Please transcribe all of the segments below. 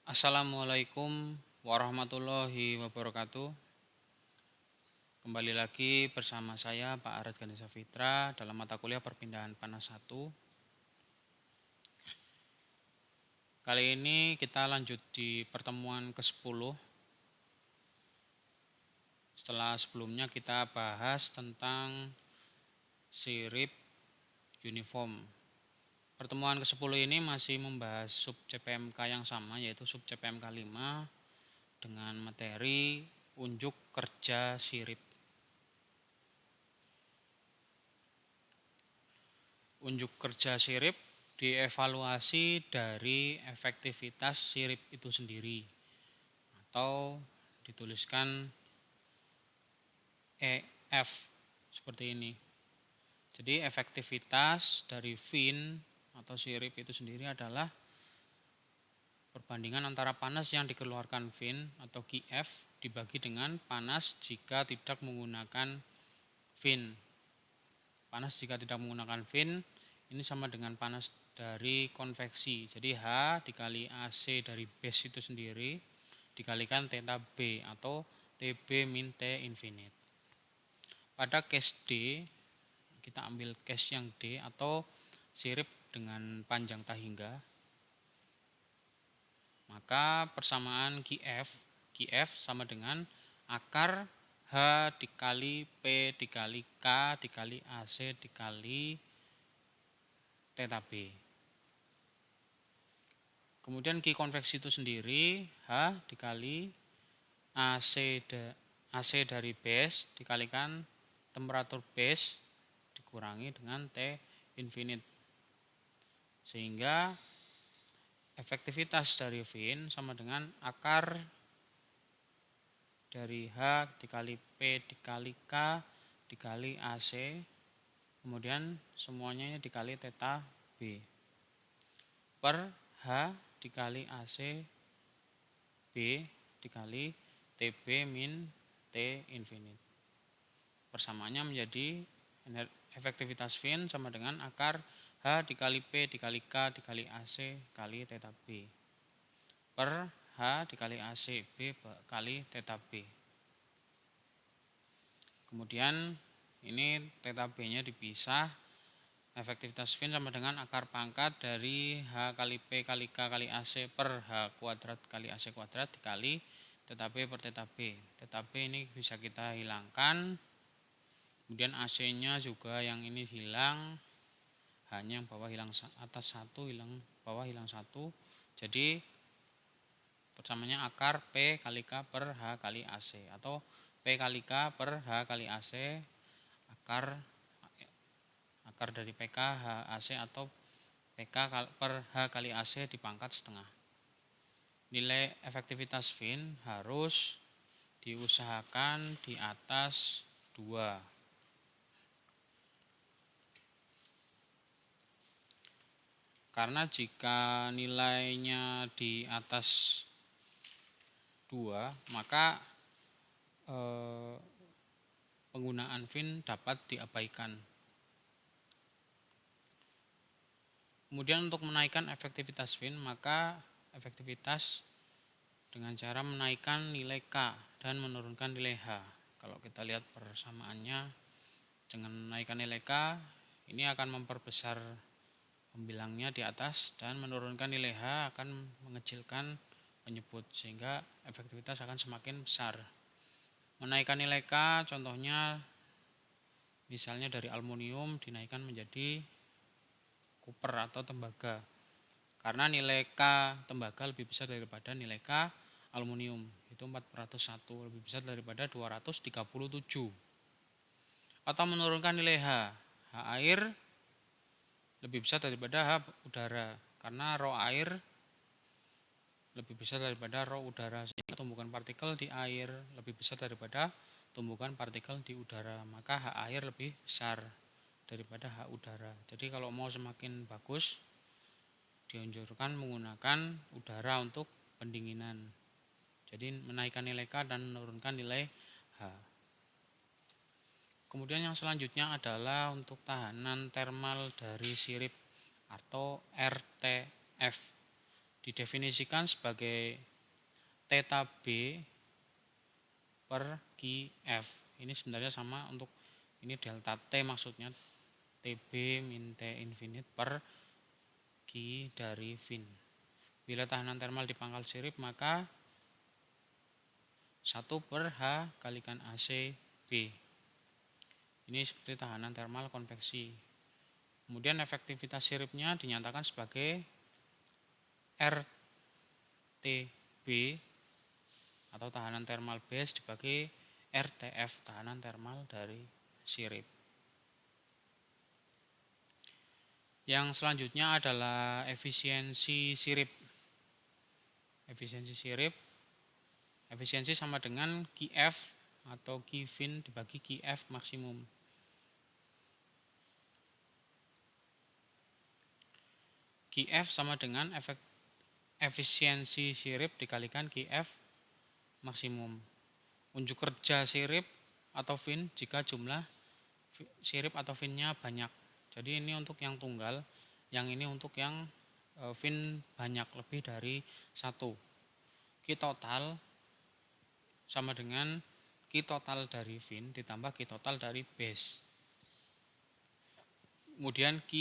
Assalamualaikum warahmatullahi wabarakatuh. Kembali lagi bersama saya Pak Aret Ganesha Fitra dalam mata kuliah perpindahan panas 1. Kali ini kita lanjut di pertemuan ke-10. Setelah sebelumnya kita bahas tentang sirip uniform. Pertemuan ke-10 ini masih membahas sub CPMK yang sama, yaitu sub CPMK 5 dengan materi unjuk kerja sirip. Unjuk kerja sirip dievaluasi dari efektivitas sirip itu sendiri, atau dituliskan EF seperti ini. Jadi efektivitas dari fin atau sirip itu sendiri adalah perbandingan antara panas yang dikeluarkan fin atau QF dibagi dengan panas jika tidak menggunakan fin. Panas jika tidak menggunakan fin ini sama dengan panas dari konveksi. Jadi H dikali AC dari base itu sendiri dikalikan theta B atau TB min T infinite. Pada case D, kita ambil case yang D atau sirip dengan panjang tahingga, maka persamaan QF sama dengan akar H dikali P dikali K dikali AC dikali theta B. Kemudian Q konveksi itu sendiri H dikali AC dari base dikalikan temperatur base dikurangi dengan T infinite. Sehingga efektivitas dari fin sama dengan akar dari H dikali P dikali K dikali AC, kemudian semuanya dikali theta B per H dikali AC B dikali TB min T infinite. Persamaannya menjadi efektivitas fin sama dengan akar H dikali P dikali K dikali AC kali theta B per H dikali AC B kali theta B. Kemudian ini theta B nya dipisah, efektivitas fin sama dengan akar pangkat dari H kali P kali K kali AC per H kuadrat kali AC kuadrat dikali theta B per theta B. Theta B ini bisa kita hilangkan, kemudian AC nya juga yang ini hilang, hanya yang bawah hilang atas 1, hilang bawah hilang 1. Jadi persamanya akar P kali K per H kali AC atau P kali K per H kali AC akar dari PK H AC atau PK per H kali AC dipangkat setengah. Nilai efektivitas fin harus diusahakan di atas 2. Karena jika nilainya di atas 2, maka penggunaan fin dapat diabaikan. Kemudian untuk menaikkan efektivitas fin, maka efektivitas dengan cara menaikkan nilai K dan menurunkan nilai H. Kalau kita lihat persamaannya, dengan menaikkan nilai K, ini akan memperbesar pembilangnya di atas dan menurunkan nilai H akan mengecilkan penyebut sehingga efektivitas akan semakin besar. Menaikkan nilai K contohnya misalnya dari aluminium dinaikkan menjadi koper atau tembaga, karena nilai K tembaga lebih besar daripada nilai K aluminium, itu 401, lebih besar daripada 237. Atau menurunkan nilai H air lebih besar daripada H udara, karena rho air lebih besar daripada rho udara, sehingga tumbukan partikel di air lebih besar daripada tumbukan partikel di udara, maka H air lebih besar daripada H udara. Jadi kalau mau semakin bagus, dianjurkan menggunakan udara untuk pendinginan. Jadi menaikkan nilai K dan menurunkan nilai H. Kemudian yang selanjutnya adalah untuk tahanan termal dari sirip atau RTF. didefinisikan sebagai theta B per QF. Ini sebenarnya sama untuk ini delta T maksudnya, TB min T infinite per Q dari fin. Bila tahanan termal di pangkal sirip maka 1 per H kalikan AC B. Ini seperti tahanan termal konveksi. Kemudian efektivitas siripnya dinyatakan sebagai RTB atau tahanan termal base dibagi RTF, tahanan termal dari sirip. Yang selanjutnya adalah efisiensi sirip. Efisiensi sirip, efisiensi sama dengan QF atau Q fin dibagi QF maksimum. QF sama dengan efisiensi sirip dikalikan QF maksimum. Unjuk kerja sirip atau fin jika jumlah sirip atau finnya banyak. Jadi ini untuk yang tunggal, yang ini untuk yang fin banyak, lebih dari 1. Q total sama dengan Q total dari fin ditambah Q total dari base. Kemudian Q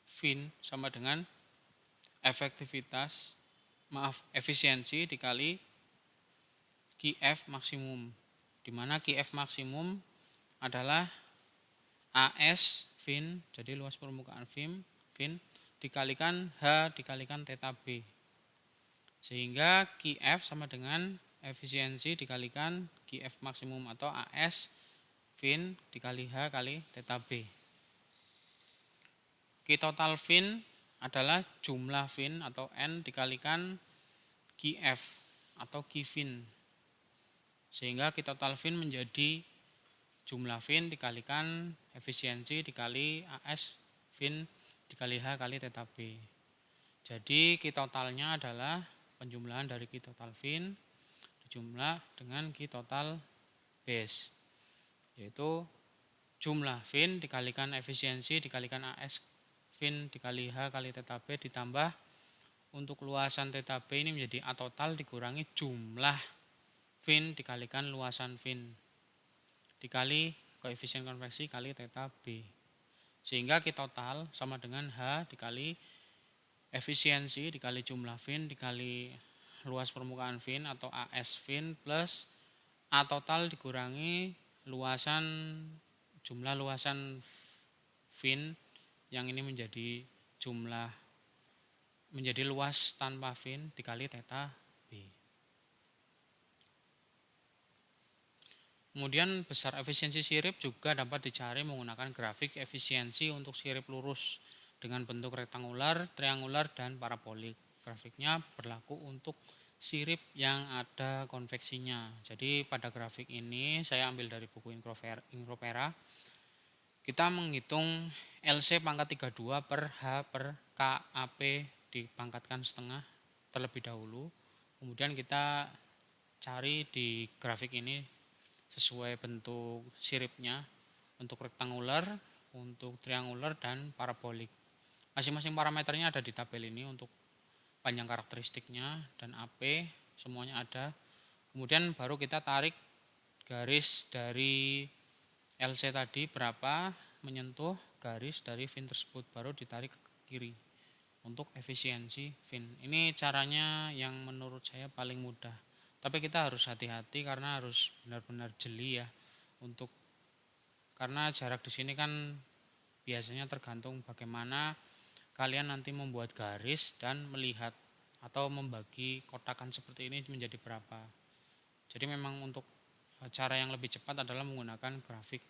fin sama dengan efisiensi dikali QF maksimum, di mana QF maksimum adalah AS fin, jadi luas permukaan fin dikalikan H dikalikan theta B, sehingga QF sama dengan efisiensi dikalikan QF maksimum atau AS fin dikali H kali theta B. Q total fin adalah jumlah fin atau N dikalikan QF atau Q fin, sehingga Q total fin menjadi jumlah fin dikalikan efisiensi dikali AS fin dikali H kali theta B. Jadi Q totalnya adalah penjumlahan dari Q total fin dijumlah dengan Q total base, yaitu jumlah fin dikalikan efisiensi dikalikan AS fin dikali H kali theta B ditambah untuk luasan theta B ini menjadi A total dikurangi jumlah fin dikalikan luasan fin dikali koefisien konveksi kali theta B, sehingga Q total sama dengan H dikali efisiensi dikali jumlah fin dikali luas permukaan fin atau AS fin plus A total dikurangi jumlah luasan fin yang ini menjadi luas tanpa fin dikali theta B. Kemudian besar efisiensi sirip juga dapat dicari menggunakan grafik efisiensi untuk sirip lurus dengan bentuk rektangular, triangular, dan parabolik. Grafiknya berlaku untuk sirip yang ada konveksinya. Jadi pada grafik ini saya ambil dari buku Inkropera. Kita menghitung LC pangkat 32 per H per KAP dipangkatkan setengah terlebih dahulu. Kemudian kita cari di grafik ini sesuai bentuk siripnya, untuk rektangular, untuk triangular, dan parabolik. Masing-masing parameternya ada di tabel ini untuk panjang karakteristiknya dan AP semuanya ada. Kemudian baru kita tarik garis dari LC tadi berapa menyentuh garis dari fin tersebut, baru ditarik ke kiri untuk efisiensi fin. Ini caranya yang menurut saya paling mudah. Tapi kita harus hati-hati karena harus benar-benar jeli ya, karena jarak di sini kan biasanya tergantung bagaimana kalian nanti membuat garis dan melihat atau membagi kotakan seperti ini menjadi berapa. Jadi memang untuk cara yang lebih cepat adalah menggunakan grafik,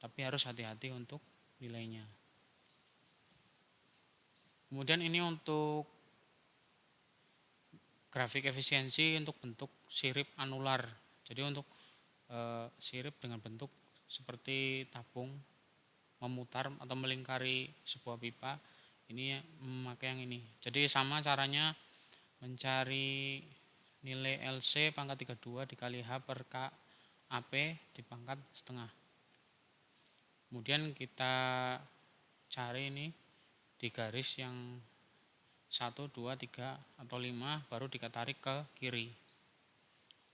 tapi harus hati-hati untuk nilainya. Kemudian ini untuk grafik efisiensi untuk bentuk sirip anular. Jadi untuk sirip dengan bentuk seperti tabung memutar atau melingkari sebuah pipa, ini memakai yang ini. Jadi sama caranya mencari nilai LC pangkat 32 dikali H per KAP dipangkat setengah. Kemudian kita cari ini di garis yang 1, 2, 3, atau 5 baru ditarik ke kiri.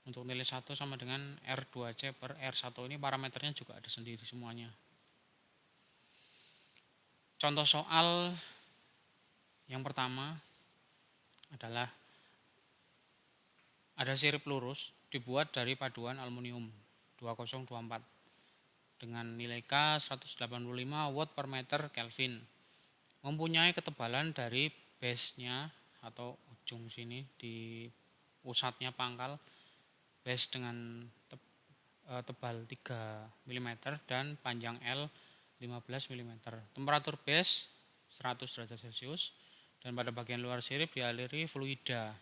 Untuk nilai 1 sama dengan R2C per R1, ini parameternya juga ada sendiri semuanya. Contoh soal yang pertama adalah ada sirip lurus dibuat dari paduan aluminium 2024 dengan nilai K 185 watt per meter Kelvin. Mempunyai ketebalan dari base-nya atau ujung sini di pusatnya pangkal base dengan tebal 3 mm dan panjang L 15 mm. Temperatur base 100 derajat Celcius dan pada bagian luar sirip dialiri fluida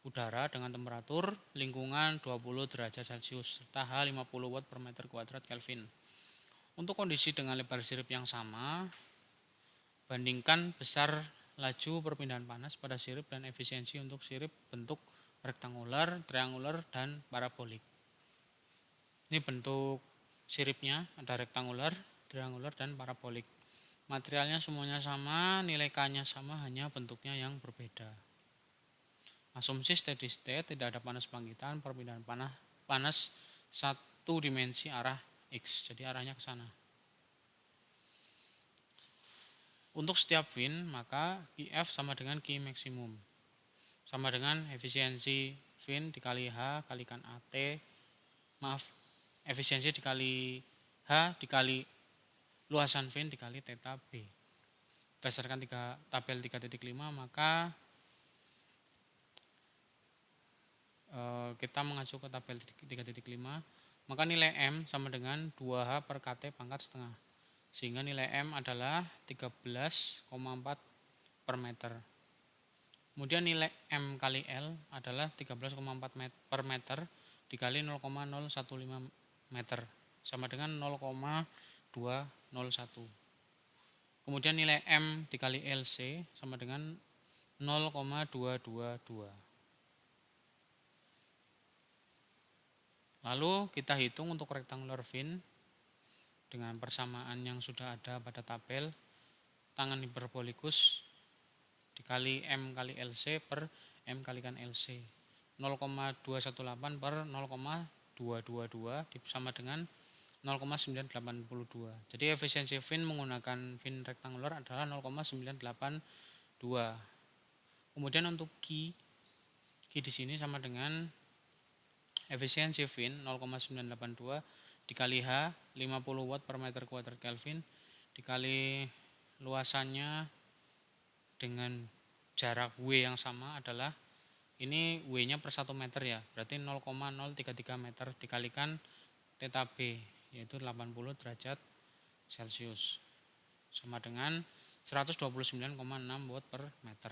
udara dengan temperatur lingkungan 20 derajat Celcius serta H 50 watt per meter kuadrat Kelvin. Untuk kondisi dengan lebar sirip yang sama, bandingkan besar laju perpindahan panas pada sirip dan efisiensi untuk sirip bentuk rektangular, triangular, dan parabolik. Ini bentuk siripnya, ada rektangular, triangular, dan parabolik. Materialnya semuanya sama, nilai K-nya sama, hanya bentuknya yang berbeda. Asumsi steady state, tidak ada panas bangkitan, perpindahan panas satu dimensi arah X, jadi arahnya ke sana. Untuk setiap fin, maka QF sama dengan Q maksimum. Sama dengan efisiensi fin dikali H kalikan AT, efisiensi dikali H dikali luasan fin dikali theta B. Berdasarkan tabel 3.5, maka kita mengacu ke tabel 3.5, maka nilai M sama dengan 2H per KT pangkat setengah. Sehingga nilai M adalah 13,4 per meter. Kemudian nilai M kali L adalah 13,4 per meter dikali 0,015 meter sama dengan 0,201. Kemudian nilai M dikali LC sama dengan 0,222. Lalu kita hitung untuk rectangular fin dengan persamaan yang sudah ada pada tabel. Tangan hiperbolikus dikali M kali LC per M kalikan LC. 0,218 per 0,222 sama dengan 0,982. Jadi efisiensi fin menggunakan fin rektangular adalah 0,982. Kemudian untuk Q di sini sama dengan efisiensi fin 0,982 dikali H 50 watt per meter kuadrat Kelvin dikali luasannya dengan jarak W yang sama adalah ini W-nya per 1 meter ya, berarti 0,033 meter dikalikan theta B yaitu 80 derajat Celcius sama dengan 129,6 watt per meter.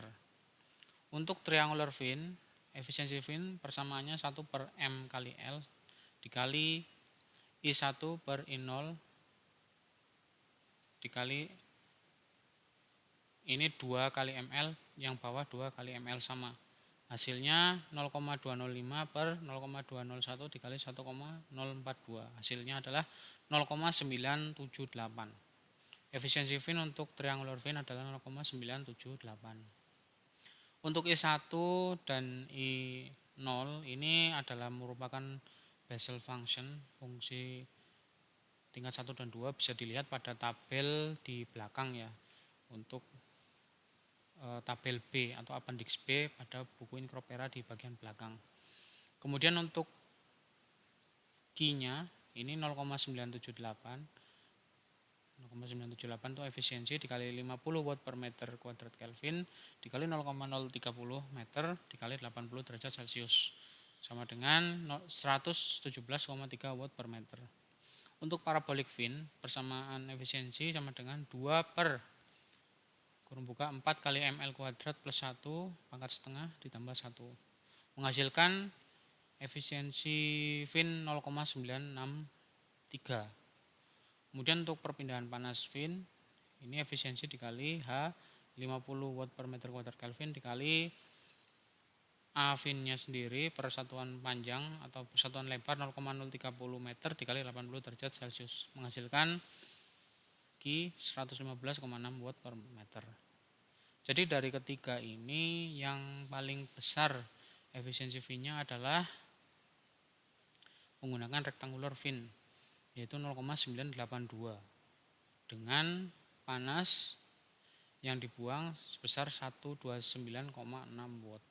Untuk triangular fin, efisiensi fin persamaannya 1 per M kali L dikali I1 per I0 dikali ini 2 kali ml, yang bawah 2 kali ml sama. Hasilnya 0,205 per 0,201 dikali 1,042. Hasilnya adalah 0,978. Efisiensi fin untuk triangular fin adalah 0,978. Untuk I1 dan I0 ini adalah merupakan Bessel function, fungsi tingkat 1 dan 2 bisa dilihat pada tabel di belakang ya. Untuk tabel B atau appendix B pada buku Incropera di bagian belakang. Kemudian untuk Q-nya ini 0,978 itu efisiensi dikali 50 watt per meter kuadrat Kelvin dikali 0,030 meter dikali 80 derajat Celcius sama dengan 117,3 watt per meter. Untuk parabolic fin persamaan efisiensi sama dengan 2 per 4 kali ml kuadrat plus 1 pangkat setengah ditambah 1 menghasilkan efisiensi fin 0,963. Kemudian untuk perpindahan panas fin ini efisiensi dikali H 50 watt per meter kuadrat Kelvin dikali A finnya sendiri persatuan panjang atau persatuan lebar 0,030 meter dikali 80 derajat Celcius menghasilkan Q 115,6 watt per meter. Jadi dari ketiga ini yang paling besar efisiensi fin-nya adalah menggunakan rectangular fin, yaitu 0,982 dengan panas yang dibuang sebesar 129,6 watt.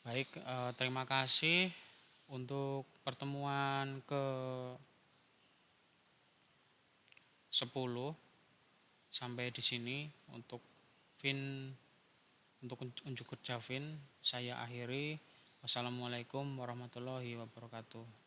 Baik, terima kasih untuk pertemuan ke-10 sampai di sini untuk unjuk kerja fin saya akhiri. Wassalamualaikum warahmatullahi wabarakatuh.